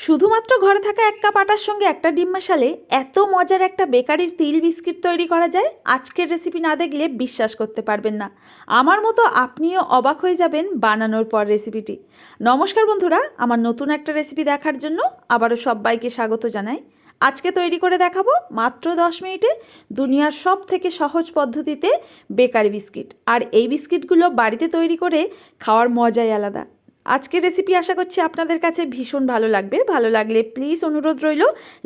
শুধুমাত্র ঘরে থাকা এক কাপ আটার সঙ্গে একটা ডিম মেশালে এত মজার একটা বেকারির তিল বিস্কিট তৈরি করা যায়, আজকের রেসিপি না দেখলে বিশ্বাস করতে পারবেন না। আমার মতো আপনিও অবাক হয়ে যাবেন বানানোর পর রেসিপিটি। নমস্কার বন্ধুরা, আমার নতুন একটা রেসিপি দেখার জন্য আবারও সবাইকে স্বাগত জানাই। আজকে তৈরি করে দেখাবো মাত্র 10 মিনিটে দুনিয়ার সব থেকে সহজ পদ্ধতিতে বেকারি বিস্কিট। আর এই বিস্কিটগুলো বাড়িতে তৈরি করে খাওয়ার মজাই আলাদা। আজকের রেসিপি আশা করছি আপনাদের কাছে ভীষণ ভালো লাগবে। ভালো লাগলে প্লিজ অনুরোধ রইল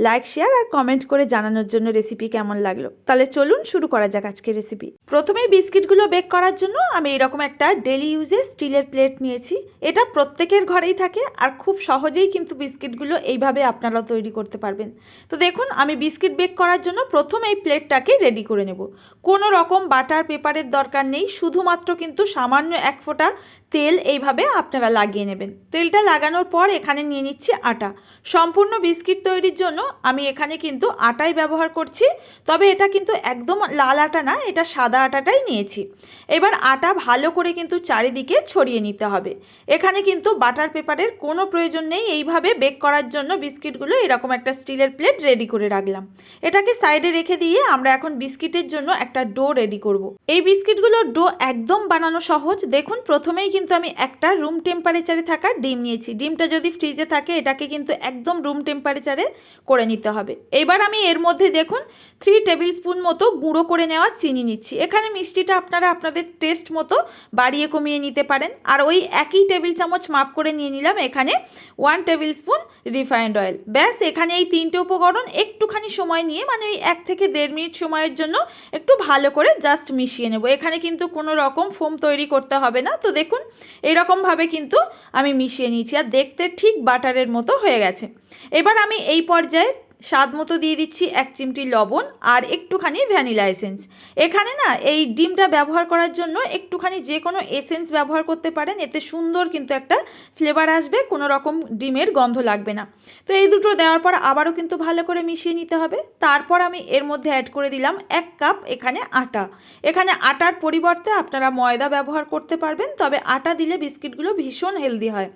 লাইক, শেয়ার আর কমেন্ট করে জানানোর জন্য রেসিপি কেমন লাগলো। তাহলে চলুন শুরু করা যাক আজকের রেসিপি। প্রথমেই বিস্কিটগুলো বেক করার জন্য আমি এরকম একটা ডেলি ইউজের স্টিলের প্লেট নিয়েছি। এটা প্রত্যেকের ঘরেই থাকে আর খুব সহজেই কিন্তু বিস্কিটগুলো এইভাবে আপনারাও তৈরি করতে পারবেন। তো দেখুন, আমি বিস্কিট বেক করার জন্য প্রথমে এই প্লেটটাকে রেডি করে নেব। কোনো রকম বাটার পেপারের দরকার নেই, শুধুমাত্র কিন্তু সামান্য এক ফোঁটা তেল এইভাবে আপনারা লাগিয়ে নেবেন। তেলটা লাগানোর পর এখানে নিয়ে নিচ্ছি আটা। সম্পূর্ণ বিস্কিট তৈরির জন্য আমি এখানে কিন্তু আটাই ব্যবহার করছি, তবে এটা কিন্তু একদম লাল আটা না, এটা সাদা আটাটাই নিয়েছি। এবার আটা ভালো করে কিন্তু চারিদিকে ছড়িয়ে নিতে হবে। এখানে কিন্তু বাটার পেপারের কোনো প্রয়োজন নেই। এইভাবে বেক করার জন্য বিস্কিটগুলো এরকম একটা স্টিলের প্লেট রেডি করে রাখলাম। এটাকে সাইডে রেখে দিয়ে আমরা এখন বিস্কিটের জন্য একটা ডো রেডি করব। এই বিস্কিটগুলোর ডো একদম বানানো সহজ। দেখুন, প্রথমেই কিন্তু আমি একটা রুম টেম্পারেচারে থাকা ডিম নিয়েছি। ডিমটা যদি ফ্রিজে থাকে এটাকে কিন্তু একদম রুম টেম্পারেচারে করে নিতে হবে। এবার আমি এর মধ্যে দেখুন 3 টেবিল স্পুন মতো গুঁড়ো করে নেওয়া চিনি নিচ্ছি। এখানে মিষ্টিটা আপনারা আপনাদের টেস্ট মতো বাড়িয়ে কমিয়ে নিতে পারেন। আর ওই একই টেবিল চামচ মাপ করে নিয়ে নিলাম এখানে 1 টেবিল স্পুন রিফাইন্ড অয়েল। ব্যাস, এখানে এই 3টে উপকরণ একটুখানি সময় নিয়ে, মানে ওই 1 থেকে 1.5 মিনিট সময়ের জন্য একটু ভালো করে জাস্ট মিশিয়ে নেব। এখানে কিন্তু কোনো রকম ফোম তৈরি করতে হবে না। তো দেখুন, এইরকমভাবে কিন্তু আমি মিশিয়ে নিয়েছি আর দেখতে ঠিক বাটারের মতো হয়ে গেছে। এবার আমি এই পর্যায়ে স্বাদ মতো দিয়ে দিচ্ছি 1 চিমটি লবণ আর একটুখানি ভ্যানিলা এসেন্স। এখানে না এই ডিমটা ব্যবহার করার জন্য একটুখানি যে কোনো এসেন্স ব্যবহার করতে পারেন, এতে সুন্দর কিন্তু একটা ফ্লেভার আসবে, কোনো রকম ডিমের গন্ধ লাগবে না। তো এই দুটো দেওয়ার পর আবারও কিন্তু ভালো করে মিশিয়ে নিতে হবে। তারপর আমি এর মধ্যে অ্যাড করে দিলাম 1 কাপ এখানে আটা। এখানে আটার পরিবর্তে আপনারা ময়দা ব্যবহার করতে পারবেন, তবে আটা দিলে বিস্কিটগুলো ভীষণ হেলদি হয়।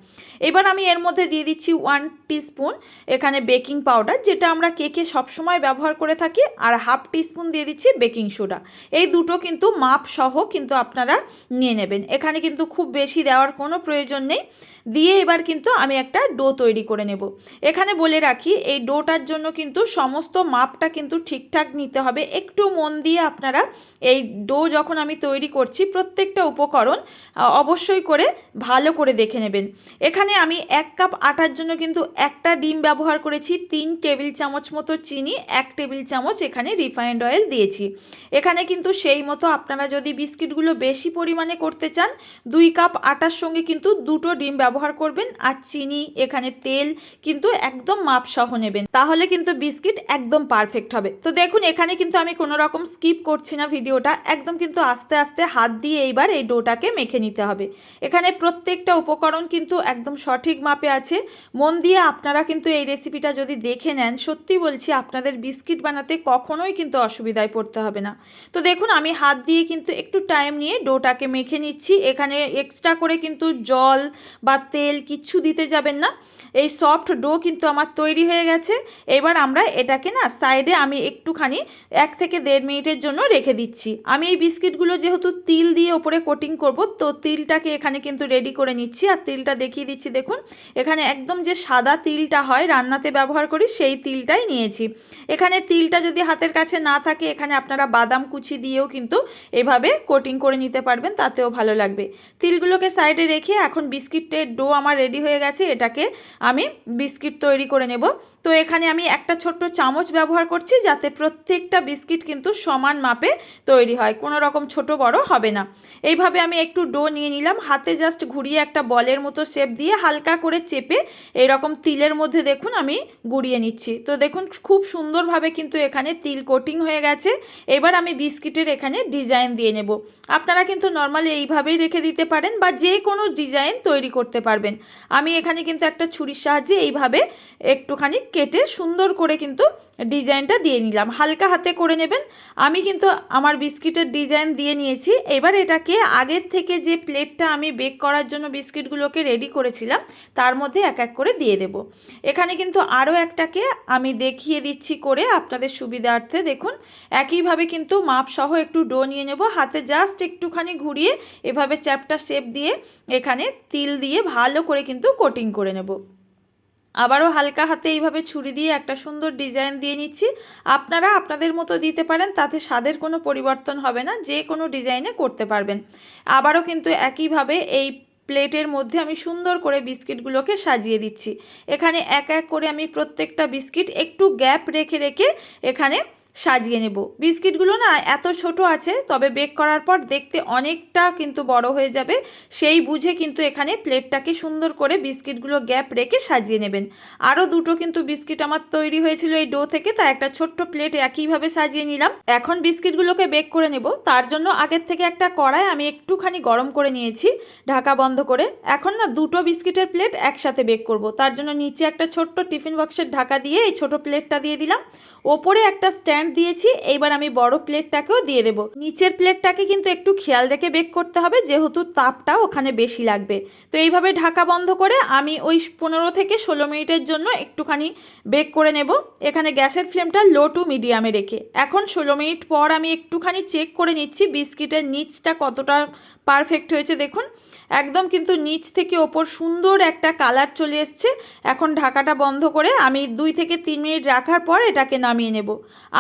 এবার আমি এর মধ্যে দিয়ে দিচ্ছি 1 টিস্পুন এখানে বেকিং পাউডার, যেটা আমরা কেকে সবসময় ব্যবহার করে থাকি, আর 1/2 টিস্পুন দিয়ে দিচ্ছি বেকিং সোডা। এই দুটো কিন্তু মাপ সহ কিন্তু আপনারা নিয়ে নেবেন। এখানে কিন্তু খুব বেশি দেওয়ার কোনো প্রয়োজন নেই। দিয়ে এবার কিন্তু আমি একটা ডো তৈরি করে নেব। এখানে বলে রাখি, এই ডোটার জন্য কিন্তু সমস্ত মাপটা কিন্তু ঠিকঠাক নিতে হবে। একটু মন দিয়ে আপনারা এই ডো যখন আমি তৈরি করছি প্রত্যেকটা উপকরণ অবশ্যই করে ভালো করে দেখে নেবেন। এখানে আমি 1 কাপ আটার জন্য কিন্তু একটা ডিম ব্যবহার করেছি, 3 টেবিল চামচ মতো চিনি, 1 টেবিল চামচ এখানে রিফাইন্ড অয়েল দিয়েছি। এখানে কিন্তু সেই মতো আপনারা যদি বিস্কিটগুলো বেশি পরিমাণে করতে চান 2 কাপ আটার সঙ্গে কিন্তু 2টো ডিম ব্যবহার করবেন, আর চিনি এখানে তেল কিন্তু একদম মাপ সহ নেবেন, তাহলে কিন্তু বিস্কিট একদম পারফেক্ট হবে। তো দেখুন, এখানে কিন্তু আমি কোনো রকম স্কিপ করছি না ভিডিওটা, একদম কিন্তু আস্তে আস্তে হাত দিয়ে এইবার এই ডোটাকে মেখে নিতে হবে। এখানে প্রত্যেকটা উপকরণ কিন্তু একদম সঠিক মাপে আছে। মন দিয়ে আপনারা কিন্তু এই রেসিপিটা যদি দেখে নেন, সত্যি বলছি আপনাদের বিস্কিট বানাতে কখনোই কিন্তু অসুবিধায় পড়তে হবে না। তো দেখুন, আমি হাত দিয়ে কিন্তু একটু টাইম নিয়ে ডোটাকে মেখে নিচ্ছি। এখানে এক্সট্রা করে কিন্তু জল বা তেল কিচ্ছু দিতে যাবেন না। এই সফট ডো কিন্তু আমার তৈরি হয়ে গেছে। এবার আমরা এটাকে না সাইডে আমি একটুখানি 1 থেকে 1.5 মিনিটের জন্য রেখে দিচ্ছি। আমি এই বিস্কিটগুলো যেহেতু তিল দিয়ে ওপরে কোটিং করব, তো তিলটাকে এখানে কিন্তু রেডি করে নিচ্ছি। আর তিলটা দেখিয়ে দিচ্ছি, দেখুন এখানে একদম যে সাদা তিলটা হয় রান্নাতে ব্যবহার করি, সেই তিলটাই নিয়েছি। এখানে তিলটা যদি হাতের কাছে না থাকে, এখানে আপনারা বাদাম কুচি দিয়েও কিন্তু এভাবে কোটিং করে নিতে পারবেন, তাতেও ভালো লাগবে। তিলগুলোকে সাইডে রেখে এখন বিস্কিটের ডো আমার রেডি হয়ে গেছে। এটাকে আমি বিস্কিট তৈরি করে নেব। তো এখানে আমি একটা ছোট্ট চামচ ব্যবহার করছি, যাতে প্রত্যেকটা বিস্কিট কিন্তু সমান মাপে তৈরি হয়, কোনো রকম ছোট বড় হবে না। এইভাবে আমি একটু ডো নিয়ে নিলাম, হাতে জাস্ট ঘুরিয়ে একটা বলের মতো শেপ দিয়ে হালকা করে চেপে এইরকম তিলের মধ্যে দেখুন আমি গুড়িয়ে নিচ্ছি। তো দেখুন খুব সুন্দরভাবে কিন্তু এখানে তিল কোটিং হয়ে গেছে। এবার আমি বিস্কিটের এখানে ডিজাইন দিয়ে নেব। আপনারা কিন্তু নর্মালি এইভাবেই রেখে দিতে পারেন বা যে কোনো ডিজাইন তৈরি করতে পারবেন। আমি এখানে কিন্তু একটা ছুরির সাহায্যে এইভাবে একটুখানি কেটে সুন্দর করে কিন্তু ডিজাইনটা দিয়ে নিলাম, হালকা হাতে করে নেবেন। আমি কিন্তু আমার বিস্কিটের ডিজাইন দিয়ে নিয়েছি। এবার এটাকে আগের থেকে যে প্লেটটা আমি বেক করার জন্য বিস্কিটগুলোকে রেডি করেছিলাম তার মধ্যে এক এক করে দিয়ে দেব। এখানে কিন্তু আরও একটাকে আমি দেখিয়ে দিচ্ছি করে আপনাদের সুবিধার্থে। দেখুন একইভাবে কিন্তু মাপসহ একটু ডো নিয়ে নেব, হাতে জাস্ট একটুখানি ঘুরিয়ে এভাবে চ্যাপটা শেপ দিয়ে এখানে তিল দিয়ে ভালো করে কিন্তু কোটিং করে নেব। আবারও হালকা হাতে এইভাবে ছুরি দিয়ে একটা সুন্দর ডিজাইন দিয়ে নিচ্ছি। আপনারা আপনাদের মতো দিতে পারেন, তাতে স্বাদের কোনো পরিবর্তন হবে না, যে কোনো ডিজাইনে করতে পারবেন। আবারও কিন্তু একইভাবে এই প্লেটের মধ্যে আমি সুন্দর করে বিস্কিটগুলোকে সাজিয়ে দিচ্ছি। এখানে এক এক করে আমি প্রত্যেকটা বিস্কিট একটু গ্যাপ রেখে রেখে এখানে সাজিয়ে নেব। বিস্কিটগুলো না এত ছোট আছে, তবে বেক করার পর দেখতে অনেকটা কিন্তু বড় হয়ে যাবে, সেই বুঝে কিন্তু এখানে প্লেটটাকে সুন্দর করে বিস্কিটগুলো গ্যাপ রেখে সাজিয়ে নেবেন। আরও দুটো কিন্তু বিস্কিট আমার তৈরি হয়েছিল এই ডো থেকে, তাই একটা ছোট্ট প্লেট একইভাবে সাজিয়ে নিলাম। এখন বিস্কিটগুলোকে বেক করে নেব। তার জন্য আগের থেকে একটা কড়াই আমি একটুখানি গরম করে নিয়েছি ঢাকা বন্ধ করে। এখন না দুটো বিস্কিটের প্লেট একসাথে বেক করব। তার জন্য নিচে একটা ছোট্ট টিফিন বক্সের ঢাকা দিয়ে এই ছোট প্লেটটা দিয়ে দিলাম, ওপরে একটা স্ট্যান্ড দিয়েছি। এইবার আমি বড় প্লেটটাকেও দিয়ে দেব। নিচের প্লেটটাকে কিন্তু একটু খেয়াল রেখে বেক করতে হবে, যেহেতু তাপটা ওখানে বেশি লাগবে। তো এইভাবে ঢাকা বন্ধ করে আমি ওই 15 থেকে 16 মিনিটের জন্য একটুখানি বেক করে নেব, এখানে গ্যাসের ফ্লেমটা লো টু মিডিয়ামে রেখে। এখন 16 মিনিট পর আমি একটুখানি চেক করে নিচ্ছি বিস্কিটের নিচটা কতটা পারফেক্ট হয়েছে। দেখুন একদম কিন্তু নিচ থেকে ওপর সুন্দর একটা কালার চলে এসছে। এখন ঢাকাটা বন্ধ করে আমি 2 থেকে 3 মিনিট রাখার পর এটাকে নামিয়ে নেব।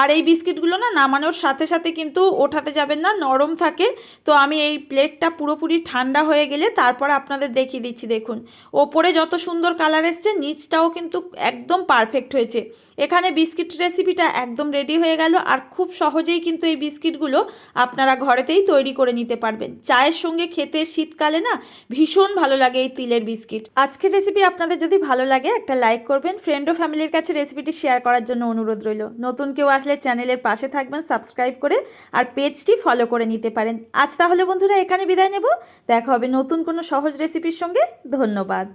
আর এই বিস্কিটগুলো না নামানোর সাথে সাথে কিন্তু ওঠাতে যাবেন না, নরম থাকে। তো আমি এই প্লেটটা পুরোপুরি ঠান্ডা হয়ে গেলে তারপর আপনাদের দেখিয়ে দিচ্ছি। দেখুন ওপরে যত সুন্দর কালার এসছে, নিচটাও কিন্তু একদম পারফেক্ট হয়েছে। এখানে বিস্কিট রেসিপিটা একদম রেডি হয়ে গেল। আর খুব সহজেই কিন্তু এই বিস্কিটগুলো আপনারা ঘরেতেই তৈরি করে নিতে পারবেন। চায়ের সঙ্গে খেতে শীতকালে না ভীষণ ভালো লাগে এই তিলের বিস্কিট। আজকের রেসিপি আপনাদের যদি ভালো লাগে একটা লাইক করবেন, ফ্রেন্ড ও ফ্যামিলির কাছে রেসিপিটি শেয়ার করার জন্য অনুরোধ রইল। নতুন কেউ আসলে চ্যানেলের পাশে থাকবেন সাবস্ক্রাইব করে, আর পেজটি ফলো করে নিতে পারেন। আজ তাহলে বন্ধুরা এখানে বিদায় নেব, দেখা হবে নতুন কোনো সহজ রেসিপির সঙ্গে। ধন্যবাদ।